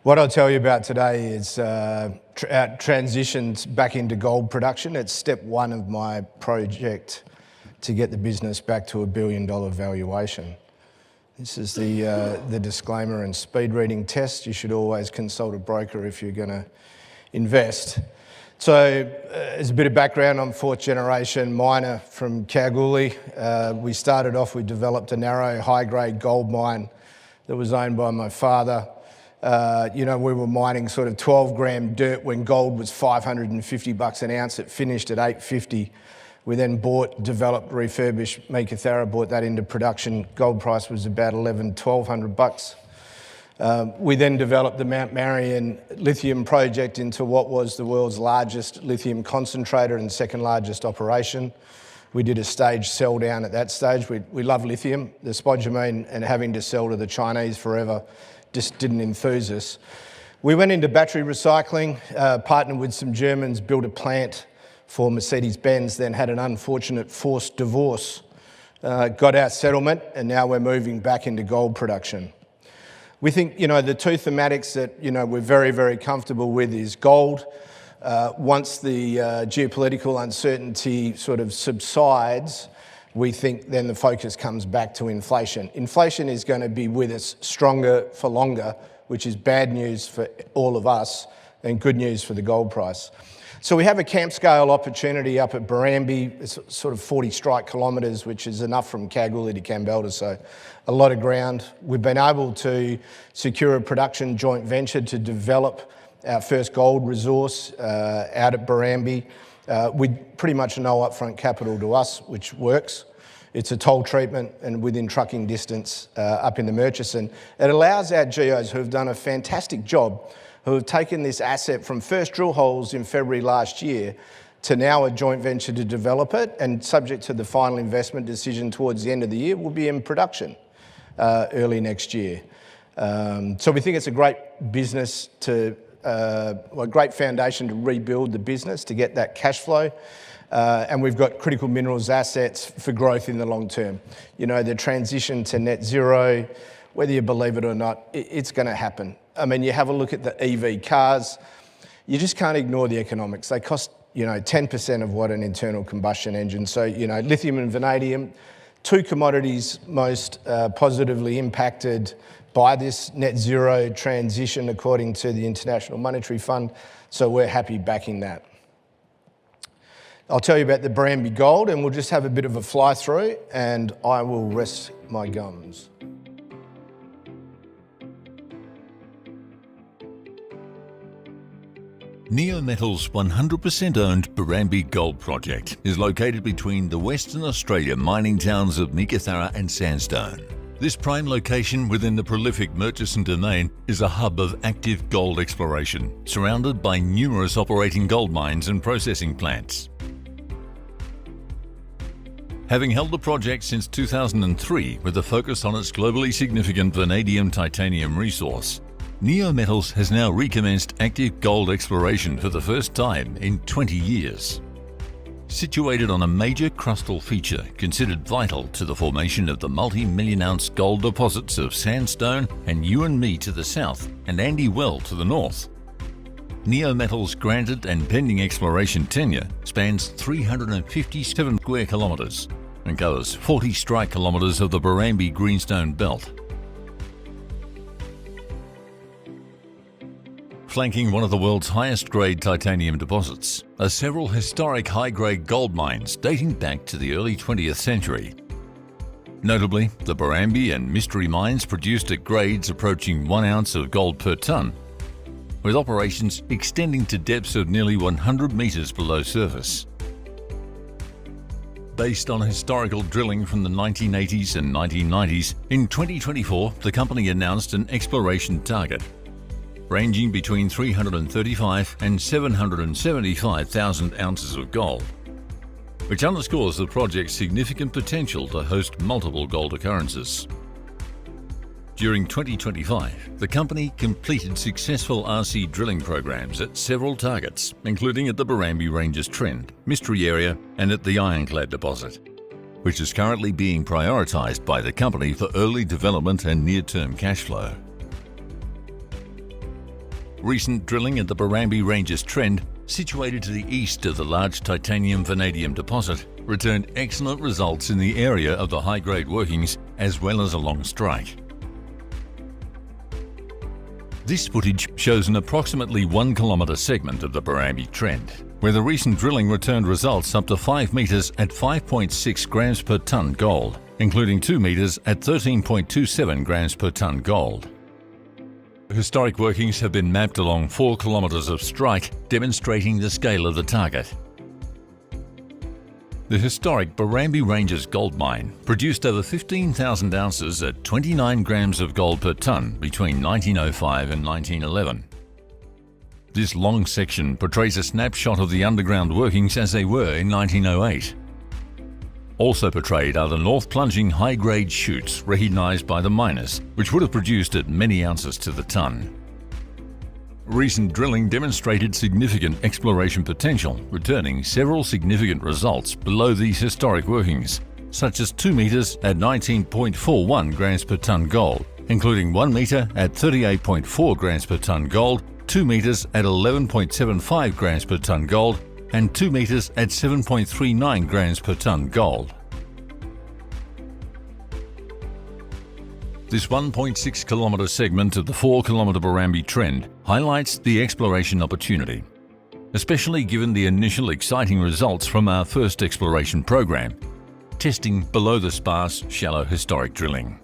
What I'll tell you about today is transitions back into gold production. It's step one of my project to get the business back to $1 billion valuation. This is the disclaimer and speed reading test. You should always consult a broker if you're going to invest. So as a bit of background, I'm fourth generation miner from Kalgoorlie. We started off, we developed a narrow high-grade gold mine that was owned by my father. We were mining sort of 12 gram dirt when gold was $550 an ounce. It finished at $850. We then bought, developed, refurbished Meekatharra, brought that into production. Gold price was about $1,100-1,200. We then developed the Mount Marion lithium project into what was the world's largest lithium concentrator and second largest operation. We did a staged sell down at that stage. We love lithium. The spodumene and having to sell to the Chinese forever just didn't enthuse us. We went into battery recycling, partnered with some Germans, built a plant for Mercedes-Benz, then had an unfortunate forced divorce, got our settlement, and now we're moving back into gold production. We think, the two thematics that, we're very, very comfortable with is gold. Once the geopolitical uncertainty sort of subsides, we think then the focus comes back to inflation. Inflation is going to be with us stronger for longer, which is bad news for all of us and good news for the gold price. So we have a camp scale opportunity up at Barrambie. It's sort of 40 strike kilometres, which is enough from Kalgoorlie to Kambalda, so a lot of ground. We've been able to secure a production joint venture to develop our first gold resource out at Barrambie. With pretty much no upfront capital to us, which works. It's a toll treatment and within trucking distance up in the Murchison. It allows our geos who have done a fantastic job, who have taken this asset from first drill holes in February last year to now a joint venture to develop it, and subject to the final investment decision towards the end of the year, will be in production early next year. So we think it's a great business to a great foundation to rebuild the business, to get that cash flow. And we've got critical minerals assets for growth in the long term. The transition to net zero, whether you believe it or not, it's going to happen. I mean, you have a look at the EV cars, you just can't ignore the economics. They cost, 10% of what an internal combustion engine. So, lithium and vanadium, two commodities most positively impacted by this net zero transition according to the International Monetary Fund. So we're happy backing that. I'll tell you about the Barrambie Gold and we'll just have a bit of a fly through and I will rest my gums. Neometals' 100% owned Barrambie Gold Project is located between the Western Australia mining towns of Meekatharra and Sandstone. This prime location within the prolific Murchison Domain is a hub of active gold exploration, surrounded by numerous operating gold mines and processing plants. Having held the project since 2003 with a focus on its globally significant vanadium titanium resource, Neometals has now recommenced active gold exploration for the first time in 20 years. Situated on a major crustal feature considered vital to the formation of the multi-million-ounce gold deposits of Sandstone and Yuanmi to the south and Andy Well to the north, Neometals' granted and pending exploration tenure spans 357 square kilometres and covers 40 strike kilometres of the Barrambie Greenstone Belt. Flanking one of the world's highest grade titanium deposits are several historic high-grade gold mines dating back to the early 20th century. Notably, the Barrambie and Mystery mines produced at grades approaching 1 ounce of gold per tonne, with operations extending to depths of nearly 100 metres below surface. Based on historical drilling from the 1980s and 1990s, in 2024 the company announced an exploration target ranging between 335 and 775,000 ounces of gold, which underscores the project's significant potential to host multiple gold occurrences. During 2025, the company completed successful RC drilling programs at several targets, including at the Barrambie Ranges Trend, Mystery Area and at the Ironclad deposit, which is currently being prioritised by the company for early development and near-term cash flow. Recent drilling at the Barrambi Ranges Trend, situated to the east of the large titanium vanadium deposit, returned excellent results in the area of the high-grade workings as well as along strike. This footage shows an approximately 1 kilometre segment of the Barrambi Trend, where the recent drilling returned results up to 5 metres at 5.6 grams per tonne gold, including 2 metres at 13.27 grams per tonne gold. Historic workings have been mapped along 4 kilometres of strike, demonstrating the scale of the target. The historic Barrambi Ranges gold mine produced over 15,000 ounces at 29 grams of gold per tonne between 1905 and 1911. This long section portrays a snapshot of the underground workings as they were in 1908. Also portrayed are the north plunging high-grade chutes recognised by the miners, which would have produced at many ounces to the tonne. Recent drilling demonstrated significant exploration potential, returning several significant results below these historic workings, such as 2 metres at 19.41 grams per tonne gold, including 1 metre at 38.4 grams per tonne gold, 2 metres at 11.75 grams per tonne gold, and 2 metres at 7.39 grams per tonne gold. This 1.6 kilometre segment of the 4 kilometre Barrambi Trend highlights the exploration opportunity, especially given the initial exciting results from our first exploration program, testing below the sparse, shallow historic drilling.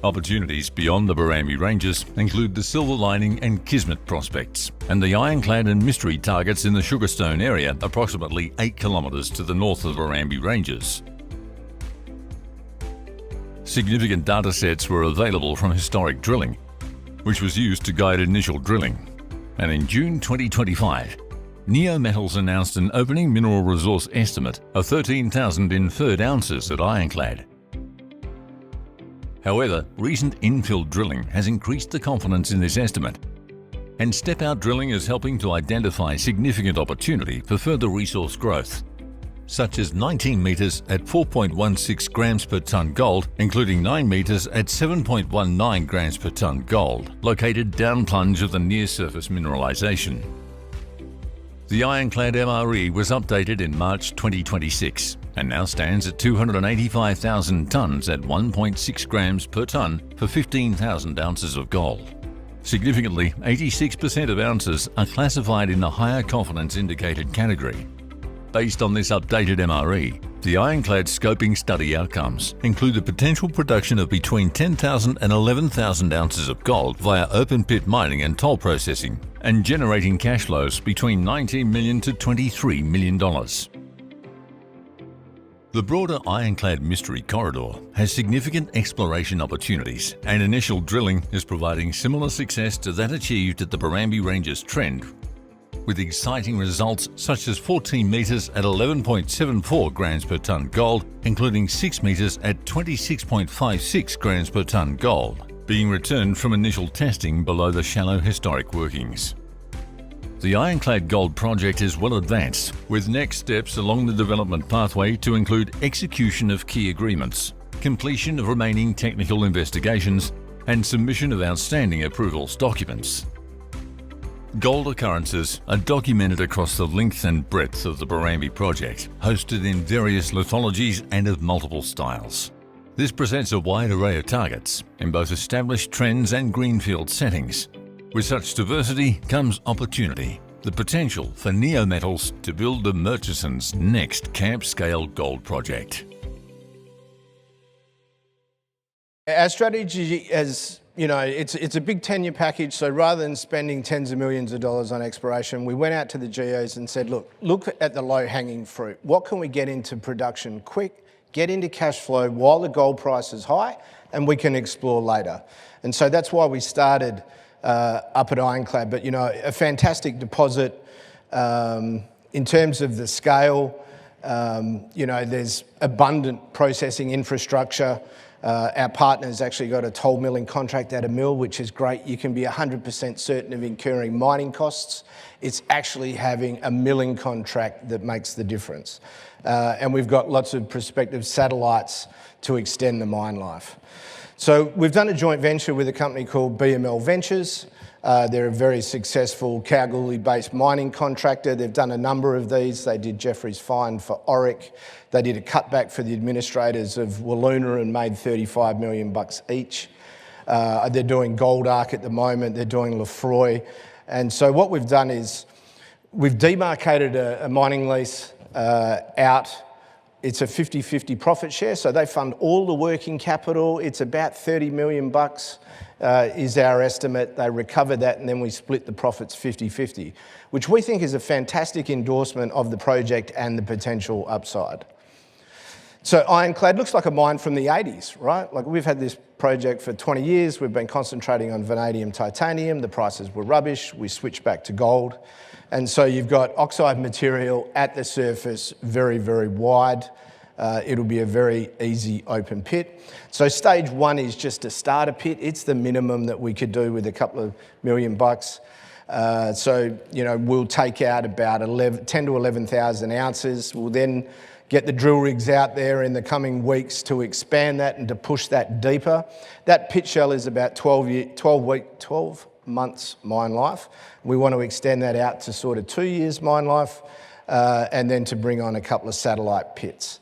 Opportunities beyond the Barrambi Ranges include the Silver Lining and Kismet prospects, and the Ironclad and Mystery targets in the Sugarstone area, approximately 8 kilometres to the north of the Barrambi Ranges. Significant data sets were available from historic drilling, which was used to guide initial drilling, and in June 2025, Neometals announced an opening mineral resource estimate of 13,000 inferred ounces at Ironclad. However, recent infill drilling has increased the confidence in this estimate, and step-out drilling is helping to identify significant opportunity for further resource growth, such as 19 metres at 4.16 grams per tonne gold, including 9 metres at 7.19 grams per tonne gold, located down plunge of the near-surface mineralisation. The Ironclad MRE was updated in March 2026 and now stands at 285,000 tonnes at 1.6 grams per tonne for 15,000 ounces of gold. Significantly, 86% of ounces are classified in the higher confidence indicated category. Based on this updated MRE, the Ironclad scoping study outcomes include the potential production of between 10,000 and 11,000 ounces of gold via open pit mining and toll processing, and generating cash flows between $19 million to $23 million. The broader Ironclad Mystery Corridor has significant exploration opportunities, and initial drilling is providing similar success to that achieved at the Barrambi Ranges Trend, with exciting results such as 14 metres at 11.74 grams per tonne gold, including 6 metres at 26.56 grams per tonne gold, being returned from initial testing below the shallow historic workings. The Ironclad Gold project is well advanced, with next steps along the development pathway to include execution of key agreements, completion of remaining technical investigations, and submission of outstanding approvals documents. Gold occurrences are documented across the length and breadth of the Barrambi project, hosted in various lithologies and of multiple styles. This presents a wide array of targets in both established trends and greenfield settings. With such diversity comes opportunity, the potential for Neometals to build the Murchison's next camp-scale gold project. Our strategy is, it's a big tenure package, so rather than spending tens of millions of dollars on exploration, we went out to the geos and said, look at the low-hanging fruit. What can we get into production quick, get into cash flow while the gold price is high, and we can explore later. And so that's why we started up at Ironclad, but a fantastic deposit in terms of the scale. There's abundant processing infrastructure. Our partner's actually got a toll milling contract at a mill, which is great. You can be 100% certain of incurring mining costs It's actually having a milling contract that makes the difference. And we've got lots of prospective satellites to extend the mine life. So we've done a joint venture with a company called BML Ventures. They're a very successful Kalgoorlie-based mining contractor. They've done a number of these. They did Jeffreys Find for Oric. They did a cutback for the administrators of Walloona and made $35 million each. They're doing Gold Arc at the moment. They're doing Lefroy. And so what we've done is we've demarcated a mining lease out. It's a 50-50 profit share, so they fund all the working capital. It's about $30 million is our estimate. They recover that, and then we split the profits 50-50, which we think is a fantastic endorsement of the project and the potential upside. So Ironclad looks like a mine from the 80s, right? Like, we've had this project for 20 years. We've been concentrating on vanadium, titanium. The prices were rubbish. We switched back to gold. And so you've got oxide material at the surface, very, very wide. It'll be a very easy open pit. So stage one is just a starter pit. It's the minimum that we could do with a couple of $1 million. So, you know, we'll take out about 10 to 11,000 ounces. We'll then get the drill rigs out there in the coming weeks to expand that and to push that deeper. That pit shell is about 12 months mine life. We want to extend that out to sort of 2 years mine life, and then to bring on a couple of satellite pits.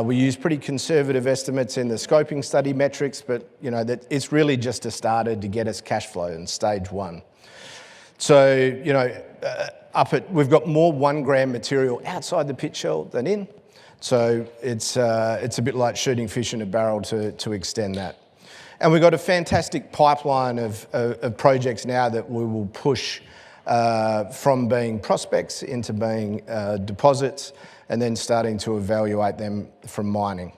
We use pretty conservative estimates in the scoping study metrics, but you know that it's really just a starter to get us cash flow in stage one. So, you know, we've got more 1 gram material outside the pit shell than in. So it's a bit like shooting fish in a barrel to extend that. And we've got a fantastic pipeline of projects now that we will push from being prospects into being deposits, and then starting to evaluate them from mining.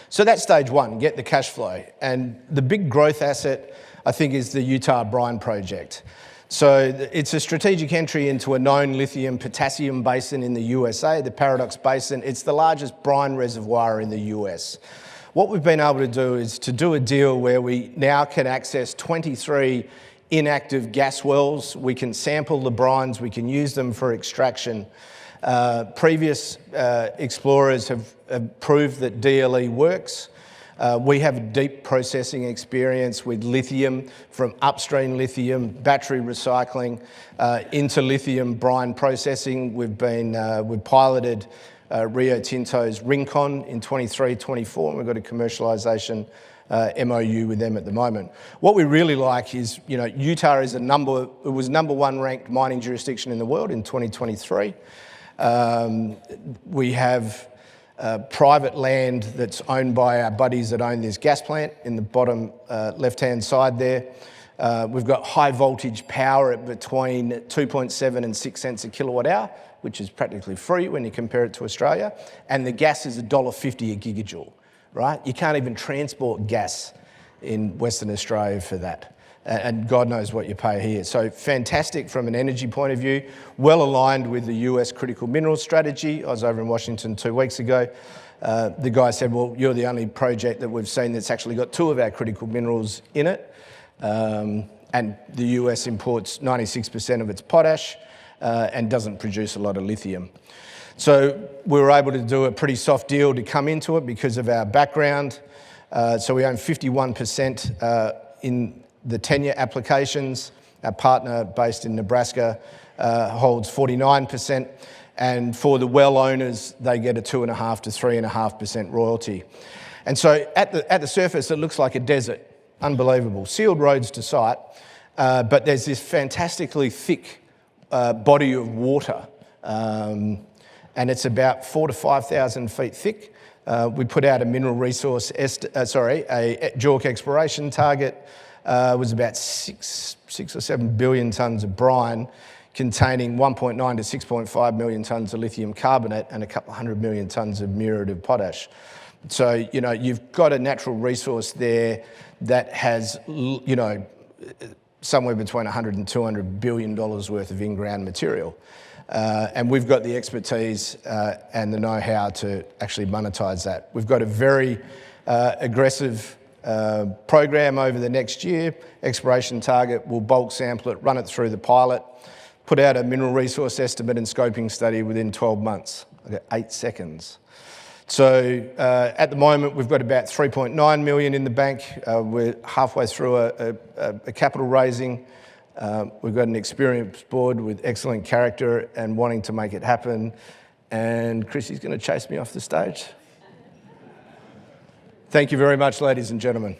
So that's stage one, get the cash flow. And the big growth asset, I think, is the Utah Brine project. So it's a strategic entry into a known lithium potassium basin in the USA, the Paradox Basin. It's the largest brine reservoir in the US. What we've been able to do is to do a deal where we now can access 23 inactive gas wells. We can sample the brines, we can use them for extraction. Previous explorers have proved that DLE works. We have deep processing experience with lithium, from upstream lithium, battery recycling, into lithium brine processing. We've piloted Rio Tinto's Rincon in 23-24, and we've got a commercialisation MOU with them at the moment. What we really like is, you know, Utah is it was number 1 ranked mining jurisdiction in the world in 2023. We have private land that's owned by our buddies that own this gas plant in the bottom left-hand side there. We've got high voltage power at between 2.7 and 6 cents a kilowatt hour, which is practically free when you compare it to Australia. And the gas is $1.50 a gigajoule, right? You can't even transport gas in Western Australia for that. And God knows what you pay here. So fantastic from an energy point of view, well aligned with the US critical minerals strategy. I was over in Washington 2 weeks ago. The guy said, well, you're the only project that we've seen that's actually got 2 of our critical minerals in it. And the US imports 96% of its potash and doesn't produce a lot of lithium. So we were able to do a pretty soft deal to come into it because of our background. So we own 51% in the tenure applications. Our partner based in Nebraska holds 49%. And for the well owners, they get a 2.5% to 3.5% royalty. And so at the surface, it looks like a desert. Unbelievable. Sealed roads to site, but there's this fantastically thick body of water. And it's about 4,000 to 5,000 feet thick. We put out a mineral resource, a JORC exploration target. Was about 6 or 7 billion tonnes of brine containing 1.9 to 6.5 million tonnes of lithium carbonate and a couple of 100 million tonnes of muriative potash. So, you know, you've got a natural resource there that has, you know, somewhere between $100 and $200 billion worth of in-ground material. And we've got the expertise and the know-how to actually monetize that. We've got a very aggressive program over the next year. Exploration target, we'll bulk sample it, run it through the pilot, put out a mineral resource estimate and scoping study within 12 months. I got 8 seconds. So at the moment, we've got about 3.9 million in the bank. We're halfway through a capital raising. We've got an experienced board with excellent character and wanting to make it happen. And Chrissy's going to chase me off the stage. Thank you very much, ladies and gentlemen.